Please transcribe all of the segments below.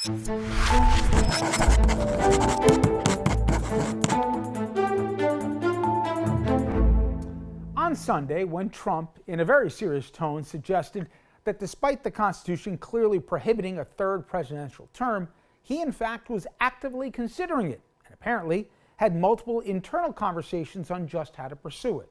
On Sunday, when Trump, in a very serious tone, suggested that despite the Constitution clearly prohibiting a third presidential term, he in fact was actively considering it, and apparently had multiple internal conversations on just how to pursue it.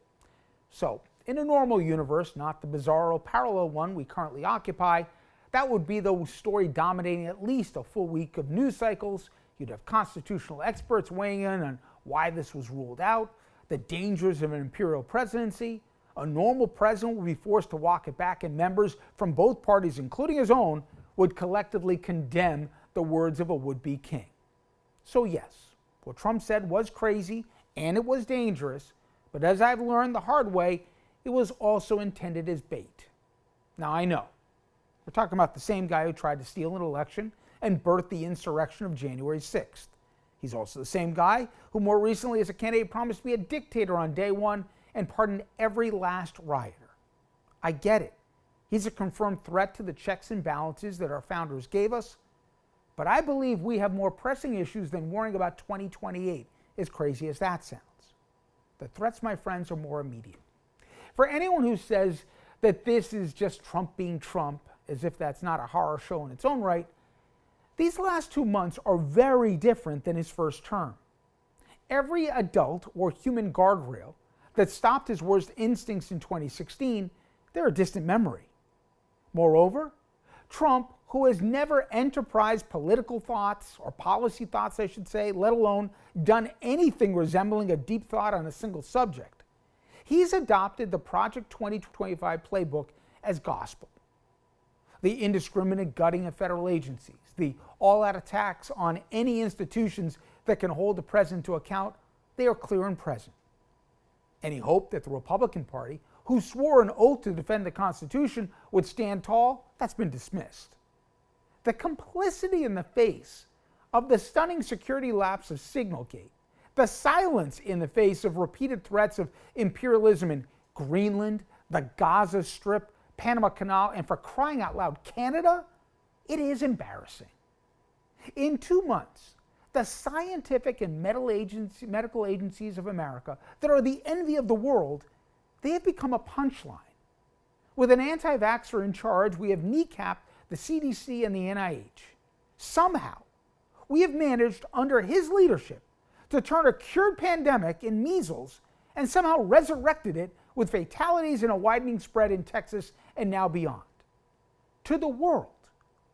So, in a normal universe, not the bizarro parallel one we currently occupy, that would be the story dominating at least a full week of news cycles. You'd have constitutional experts weighing in on why this was ruled out, the dangers of an imperial presidency. A normal president would be forced to walk it back, and members from both parties, including his own, would collectively condemn the words of a would-be king. So yes, what Trump said was crazy and it was dangerous, but as I've learned the hard way, it was also intended as bait. Now I know, we're talking about the same guy who tried to steal an election and birthed the insurrection of January 6th. He's also the same guy who more recently as a candidate promised to be a dictator on day one and pardoned every last rioter. I get it. He's a confirmed threat to the checks and balances that our founders gave us, but I believe we have more pressing issues than worrying about 2028, as crazy as that sounds. The threats, my friends, are more immediate. For anyone who says that this is just Trump being Trump, as if that's not a horror show in its own right, these last 2 months are very different than his first term. Every adult or human guardrail that stopped his worst instincts in 2016, they're a distant memory. Moreover, Trump, who has never enterprised political thoughts, or policy thoughts I should say, let alone done anything resembling a deep thought on a single subject, he's adopted the Project 2025 playbook as gospel. The indiscriminate gutting of federal agencies, the all-out attacks on any institutions that can hold the president to account, they are clear and present. Any hope that the Republican Party, who swore an oath to defend the Constitution, would stand tall, that's been dismissed. The complicity in the face of the stunning security lapse of Signalgate, the silence in the face of repeated threats of imperialism in Greenland, the Gaza Strip, Panama Canal, and for crying out loud, Canada, it is embarrassing. In 2 months, the scientific and medical agencies of America that are the envy of the world, they have become a punchline. With an anti-vaxxer in charge, we have kneecapped the CDC and the NIH. Somehow, we have managed, under his leadership, to turn a cured pandemic in measles and somehow resurrected it with fatalities and a widening spread in Texas and now beyond. To the world,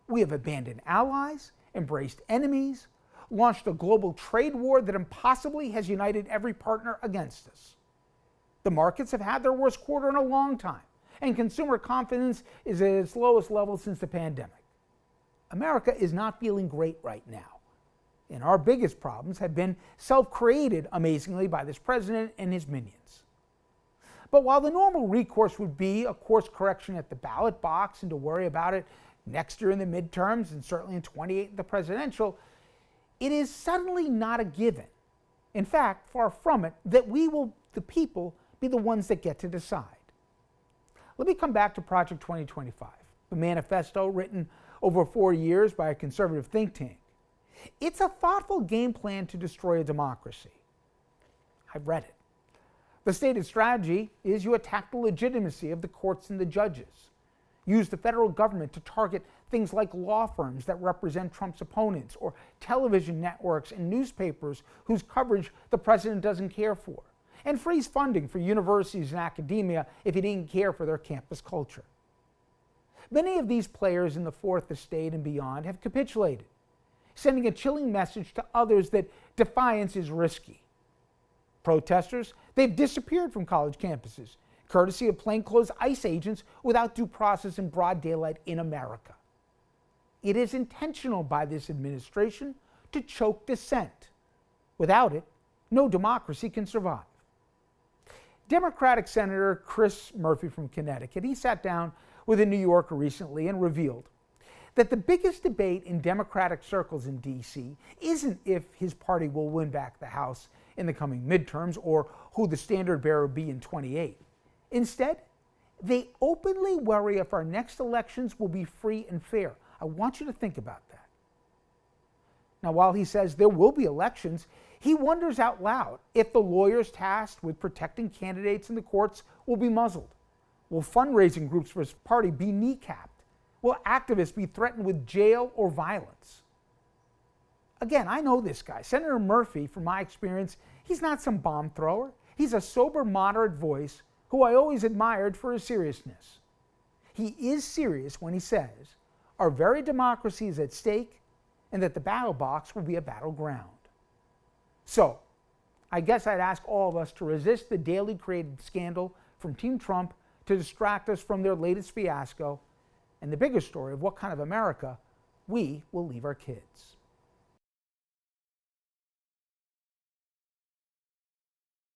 we have abandoned allies, embraced enemies, launched a global trade war that impossibly has united every partner against us. The markets have had their worst quarter in a long time, and consumer confidence is at its lowest level since the pandemic. America is not feeling great right now, and our biggest problems have been self-created, amazingly, by this president and his minions. But while the normal recourse would be a course correction at the ballot box and to worry about it next year in the midterms and certainly in 28 in the presidential, it is suddenly not a given. In fact, far from it, that we will, the people, be the ones that get to decide. Let me come back to Project 2025, a manifesto written over 4 years by a conservative think tank. It's a thoughtful game plan to destroy a democracy. I've read it. The stated strategy is you attack the legitimacy of the courts and the judges. Use the federal government to target things like law firms that represent Trump's opponents, or television networks and newspapers whose coverage the president doesn't care for, and freeze funding for universities and academia if he didn't care for their campus culture. Many of these players in the Fourth Estate and beyond have capitulated, sending a chilling message to others that defiance is risky. Protesters, they've disappeared from college campuses, courtesy of plainclothes ICE agents without due process in broad daylight in America. It is intentional by this administration to choke dissent. Without it, no democracy can survive. Democratic Senator Chris Murphy from Connecticut, he sat down with a New Yorker recently and revealed that the biggest debate in Democratic circles in D.C. isn't if his party will win back the House in the coming midterms or who the standard bearer will be in 28. Instead, they openly worry if our next elections will be free and fair. I want you to think about that. Now, while he says there will be elections, he wonders out loud if the lawyers tasked with protecting candidates in the courts will be muzzled. Will fundraising groups for his party be kneecapped? Will activists be threatened with jail or violence? Again, I know this guy, Senator Murphy, from my experience, he's not some bomb thrower. He's a sober, moderate voice who I always admired for his seriousness. He is serious when he says our very democracy is at stake and that the battle box will be a battleground. So, I guess I'd ask all of us to resist the daily created scandal from Team Trump to distract us from their latest fiasco and the bigger story of what kind of America we will leave our kids.